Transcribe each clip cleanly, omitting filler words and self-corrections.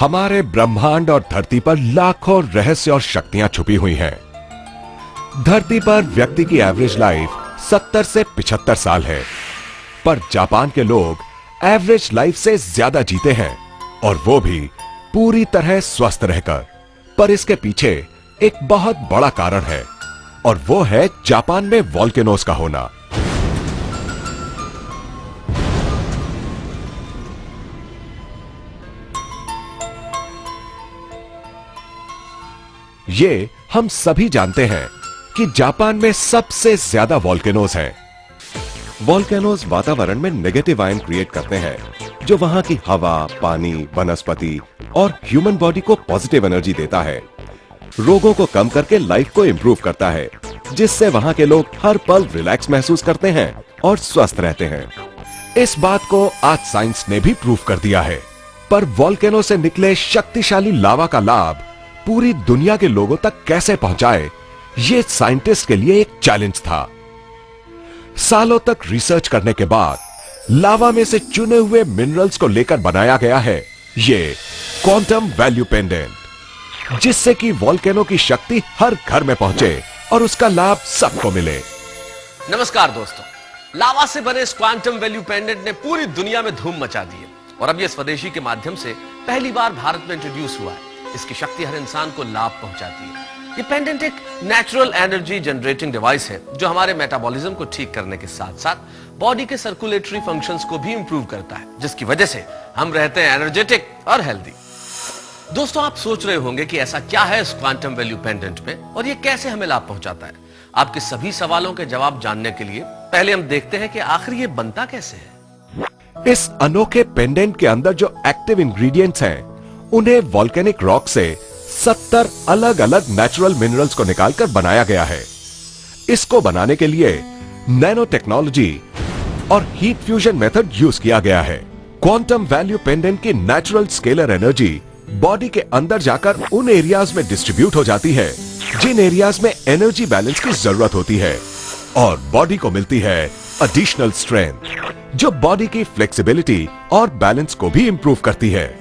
हमारे ब्रह्मांड और धरती पर लाखों रहस्य और शक्तियां छुपी हुई हैं। धरती पर व्यक्ति की एवरेज लाइफ 70 से 75 साल है, पर जापान के लोग एवरेज लाइफ से ज्यादा जीते हैं, और वो भी पूरी तरह स्वस्थ रहकर। पर इसके पीछे एक बहुत बड़ा कारण है, और वो है जापान में वोल्केनोज का होना। ये हम सभी जानते हैं कि जापान में सबसे ज्यादा वोल्केनोज हैं। वोल्केनोज वातावरण में नेगेटिव आयन क्रिएट करते हैं, जो वहां की हवा, पानी, वनस्पति और ह्यूमन बॉडी को पॉजिटिव एनर्जी देता है। रोगों को कम करके लाइफ को इंप्रूव करता है, जिससे वहां के लोग हर पल रिलैक्स महसूस करते हैं और स्वस्थ रहते हैं। इस बात को आज साइंस ने भी प्रूव कर दिया है। पर वोल्केनो से निकले शक्तिशाली लावा का लाभ पूरी दुनिया के लोगों तक कैसे पहुंचाए, ये साइंटिस्ट के लिए एक चैलेंज था। सालों तक रिसर्च करने के बाद लावा में से चुने हुए मिनरल्स को लेकर बनाया गया है ये क्वांटम वैल्यू पेंडेंट, जिससे कि वोल्केनो की शक्ति हर घर में पहुंचे और उसका लाभ सबको मिले। नमस्कार दोस्तों, लावा से बने इस क्वांटम वैल्यू पेंडेंट ने पूरी दुनिया में धूम मचा दी है, और अब ये स्वदेशी के माध्यम से पहली बार भारत में इंट्रोड्यूस हुआ है। इसकी शक्ति हर इंसान को लाभ पहुंचाती है। ये पेंडेंट एक नेचुरल एनर्जी जनरेटिंग डिवाइस है, जो हमारे मेटाबॉलिज्म को ठीक करने के साथ साथ बॉडी के सर्कुलेटरी फंक्शंस को भी इंप्रूव करता है, जिसकी वजह से हम रहते हैं एनर्जेटिक और हेल्दी। दोस्तों, आप सोच रहे होंगे कि ऐसा क्या है इस क्वांटम वैल्यू पेंडेंट में और ये कैसे हमें लाभ पहुंचाता है। आपके सभी सवालों के जवाब जानने के लिए पहले हम देखते हैं कि आखिर ये बनता कैसे है। इस अनोखे पेंडेंट के अंदर जो एक्टिव इंग्रेडिएंट्स हैं, उन्हें वोल्केनिक रॉक से 70 अलग अलग नेचुरल मिनरल्स को निकालकर बनाया गया है। इसको बनाने के लिए नैनो टेक्नोलॉजी और हीट फ्यूजन मेथड यूज किया गया है। क्वांटम वैल्यू पेंडेंट की नेचुरल स्केलर एनर्जी बॉडी के अंदर जाकर उन एरियाज में डिस्ट्रीब्यूट हो जाती है जिन एरियाज में एनर्जी बैलेंस की जरूरत होती है, और बॉडी को मिलती है एडिशनल स्ट्रेंथ, जो बॉडी की फ्लेक्सिबिलिटी और बैलेंस को भी इंप्रूव करती है।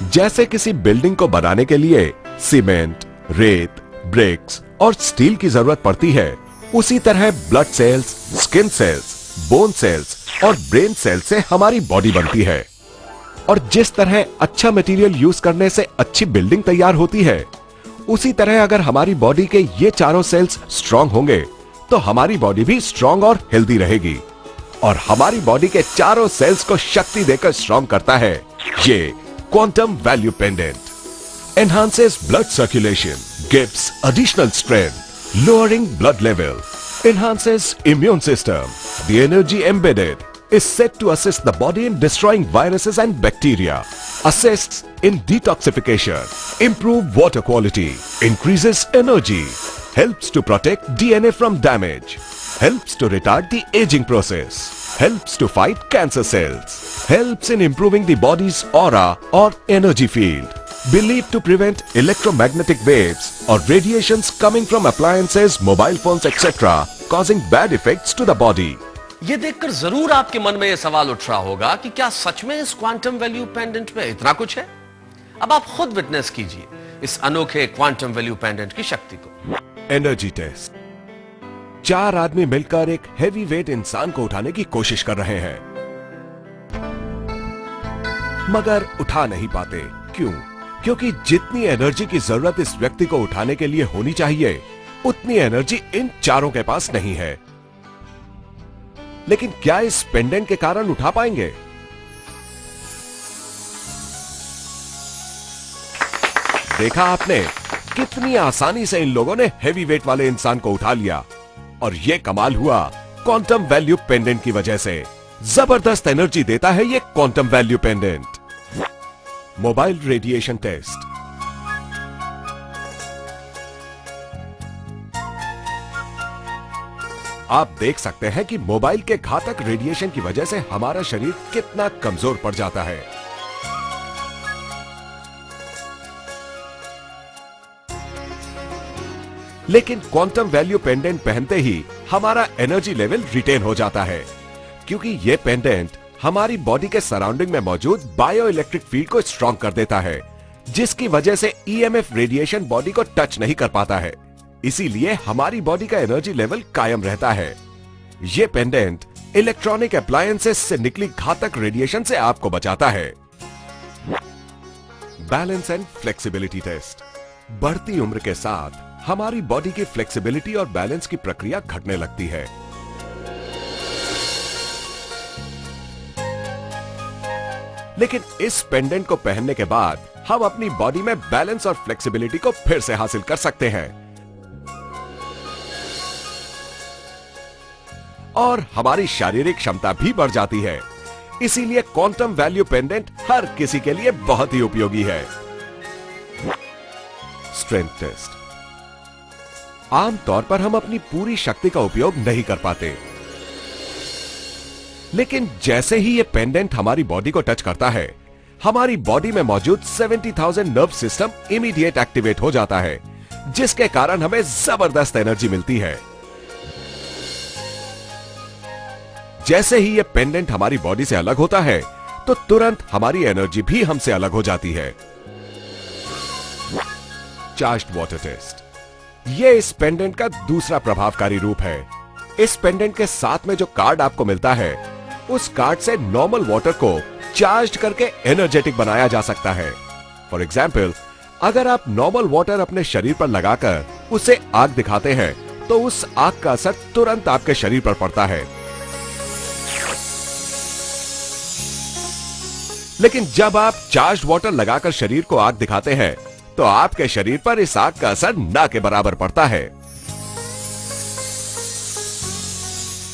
जैसे किसी बिल्डिंग को बनाने के लिए सीमेंट, रेत, ब्रिक्स और स्टील की जरूरत पड़ती है, उसी तरह blood cells, skin cells, bone cells और ब्रेन सेल्स से हमारी बॉडी बनती है। और जिस तरह अच्छा मटेरियल यूज करने से अच्छी बिल्डिंग तैयार होती है, उसी तरह अगर हमारी बॉडी के ये चारों सेल्स स्ट्रांग होंगे तो हमारी बॉडी भी स्ट्रांग और हेल्दी रहेगी। और हमारी बॉडी के चारों सेल्स को शक्ति देकर स्ट्रांग करता है ये quantum value pendant. Enhances blood circulation, gives additional strength, lowering blood level, enhances immune system. The energy embedded is said to assist the body in destroying viruses and bacteria, assists in detoxification, improve water quality, increases energy, helps to protect DNA from damage, helps to retard the aging process, helps to fight cancer cells, helps in improving the body's aura or energy field, believed to prevent electromagnetic waves or radiations coming from appliances, mobile phones, etc., causing bad effects to the body. ये देखकर जरूर आपके मन में यह सवाल उठ रहा होगा कि क्या सच में इस क्वांटम वैल्यू पेंडेंट में इतना कुछ है। अब आप खुद विटनेस कीजिए इस अनोखे क्वांटम वैल्यू पेंडेंट की शक्ति को। Energy test. 4 आदमी मिलकर एक हैवी वेट इंसान को उठाने की कोशिश कर रहे हैं, मगर उठा नहीं पाते। क्यों? क्योंकि जितनी एनर्जी की जरूरत इस व्यक्ति को उठाने के लिए होनी चाहिए, उतनी एनर्जी इन चारों के पास नहीं है। लेकिन क्या इस पेंडेंट के कारण उठा पाएंगे? देखा आपने कितनी आसानी से इन लोगों ने हैवी वेट वाले इंसान को उठा लिया, और यह कमाल हुआ क्वांटम वैल्यू पेंडेंट की वजह से। जबरदस्त एनर्जी देता है ये quantum value pendant. Mobile radiation test. आप देख सकते हैं कि मोबाइल के घातक रेडिएशन की वजह से हमारा शरीर कितना कमजोर पड़ जाता है। लेकिन क्वांटम वैल्यू पेंडेंट पहनते ही हमारा एनर्जी लेवल रिटेन हो जाता है, क्योंकि यह पेंडेंट हमारी बॉडी के सराउंडिंग में मौजूद बायो इलेक्ट्रिक फील्ड को स्ट्रॉन्ग कर देता है, जिसकी वजह से ईएमएफ रेडिएशन बॉडी को टच नहीं कर पाता है। इसीलिए हमारी बॉडी का एनर्जी लेवल कायम रहता है। ये पेंडेंट इलेक्ट्रॉनिक अप्लायंसेस से निकली घातक रेडिएशन से आपको बचाता है। Balance and flexibility test. बढ़ती उम्र के साथ हमारी बॉडी की फ्लेक्सिबिलिटी और बैलेंस की प्रक्रिया घटने लगती है। लेकिन इस पेंडेंट को पहनने के बाद हम अपनी बॉडी में बैलेंस और फ्लेक्सिबिलिटी को फिर से हासिल कर सकते हैं और हमारी शारीरिक क्षमता भी बढ़ जाती है। इसीलिए क्वांटम वैल्यू पेंडेंट हर किसी के लिए बहुत ही उपयोगी है। Strength test. आमतौर पर हम अपनी पूरी शक्ति का उपयोग नहीं कर पाते, लेकिन जैसे ही ये पेंडेंट हमारी बॉडी को टच करता है, हमारी बॉडी में मौजूद 70,000 नर्व सिस्टम इमीडिएट एक्टिवेट हो जाता है, जिसके कारण हमें जबरदस्त एनर्जी मिलती है। जैसे ही ये पेंडेंट हमारी बॉडी से अलग होता है, तो तुरंत हमारी एनर्जी भी हमसे अलग हो जाती है। Charged water test. ये इस पेंडेंट का दूसरा प्रभावकारी रूप है। इस पेंडेंट के साथ में जो कार्ड आपको मिलता है, उस कार्ड से नॉर्मल वाटर को चार्ज करके एनर्जेटिक बनाया जा सकता है। फॉर एग्जाम्पल, अगर आप नॉर्मल वाटर अपने शरीर पर लगाकर उसे आग दिखाते हैं, तो उस आग का असर तुरंत आपके शरीर पर पड़ता है। लेकिन जब आप चार्ज्ड वाटर लगाकर शरीर को आग दिखाते हैं, तो आपके शरीर पर इस आग का असर ना के बराबर पड़ता है।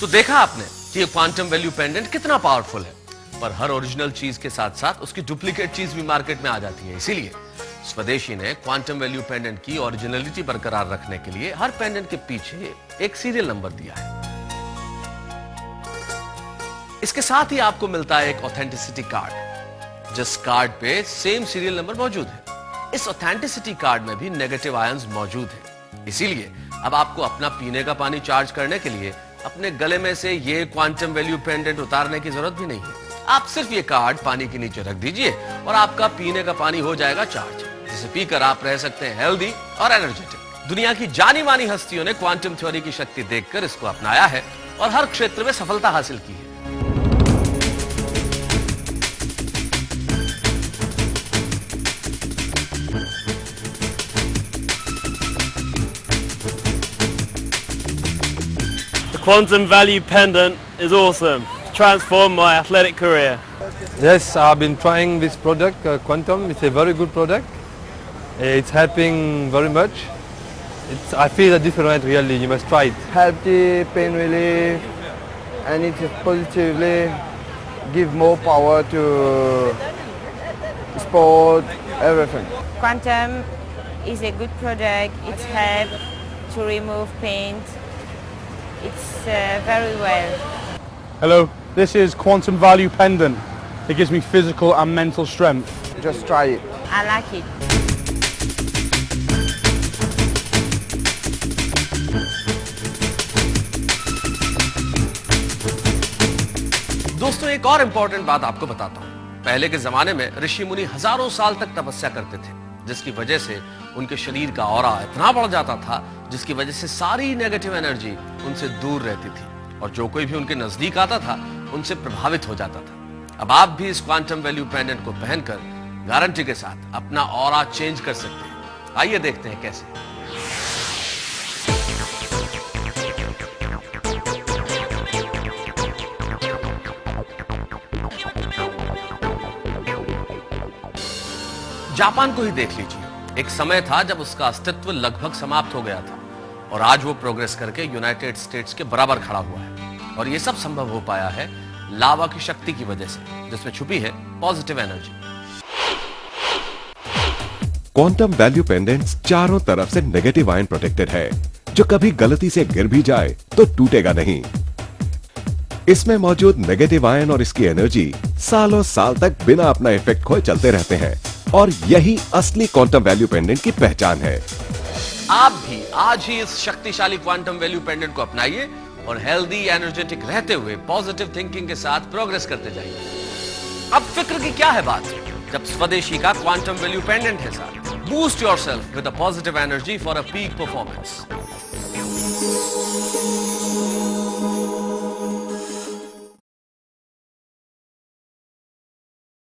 तो देखा आपने कि ये क्वांटम वैल्यू पेंडेंट कितना पावरफुल है, पर हर ओरिजिनल चीज के साथ साथ उसकी डुप्लीकेट चीज भी मार्केट में आ जाती है। इसीलिए स्वदेशी ने क्वांटम वैल्यू पेंडेंट की ओरिजिनलिटी बरकरार रखने के लिए हर पेंडेंट के पीछे एक सीरियल नंबर दिया है। इसके साथ ही आपको मिलता है एक ऑथेंटिसिटी कार्ड, जिस कार्ड पे सेम सीरियल नंबर मौजूद है। इस ऑथेंटिसिटी कार्ड में भी नेगेटिव आयंस मौजूद हैं। इसीलिए अब आपको अपना पीने का पानी चार्ज करने के लिए अपने गले में से ये क्वांटम वैल्यू पेंडेंट उतारने की जरूरत भी नहीं है। आप सिर्फ ये कार्ड पानी के नीचे रख दीजिए और आपका पीने का पानी हो जाएगा चार्ज, जिसे पीकर आप रह सकते हैं हेल्दी और एनर्जेटिक। दुनिया की जानी मानी हस्तियों ने क्वांटम थ्योरी की शक्ति देखकर इसको अपनाया है और हर क्षेत्र में सफलता हासिल की है। Quantum Value Pendant is awesome. Transformed my athletic career. Yes, I've been trying this product, Quantum. It's a very good product. It's helping very much. I feel a different really. You must try it. Healthy, pain relief, and it positively give more power to sport, everything. Quantum is a good product. It helps to remove pain. It's very well. Hello, this is Quantum Value Pendant. It gives me physical and mental strength. Just try it. I like it. दोस्तों, एक और important बात आपको बताता हूं। पहले के जमाने में ऋषि मुनि हजारों साल तक तपस्या करते थे, जिसकी वजह से उनके शरीर का ऑरा इतना बढ़ जाता था, जिसकी वजह से सारी नेगेटिव एनर्जी उनसे दूर रहती थी और जो कोई भी उनके नजदीक आता था उनसे प्रभावित हो जाता था। अब आप भी इस क्वांटम वैल्यू पेंडेंट को पहनकर गारंटी के साथ अपना ऑरा चेंज कर सकते हैं। आइए देखते हैं कैसे। जापान को ही देख लीजिए। एक समय था जब उसका अस्तित्व लगभग समाप्त हो गया था और आज वो प्रोग्रेस करके यूनाइटेड स्टेट्स के बराबर खड़ा हुआ है। और ये सब संभव हो पाया है लावा की शक्ति की वजह से, जिसमें छुपी है positive energy. Quantum value pendants चारों तरफ से नेगेटिव आयन प्रोटेक्टेड है, जो कभी गलती से गिर भी जाए तो टूटेगा नहीं। इसमें मौजूद नेगेटिव आयन और इसकी एनर्जी सालों साल तक बिना अपना इफेक्ट खोए चलते रहते हैं और यही असली क्वांटम वैल्यू पेंडेंट की पहचान है। आप भी आज ही इस शक्तिशाली क्वांटम वैल्यू पेंडेंट को अपनाइए और हेल्दी एनर्जेटिक रहते हुए पॉजिटिव थिंकिंग के साथ प्रोग्रेस करते जाइए। अब फिक्र की क्या है बात, जब स्वदेशी का क्वांटम वैल्यू पेंडेंट है साथ। Boost yourself with a positive energy for a peak performance.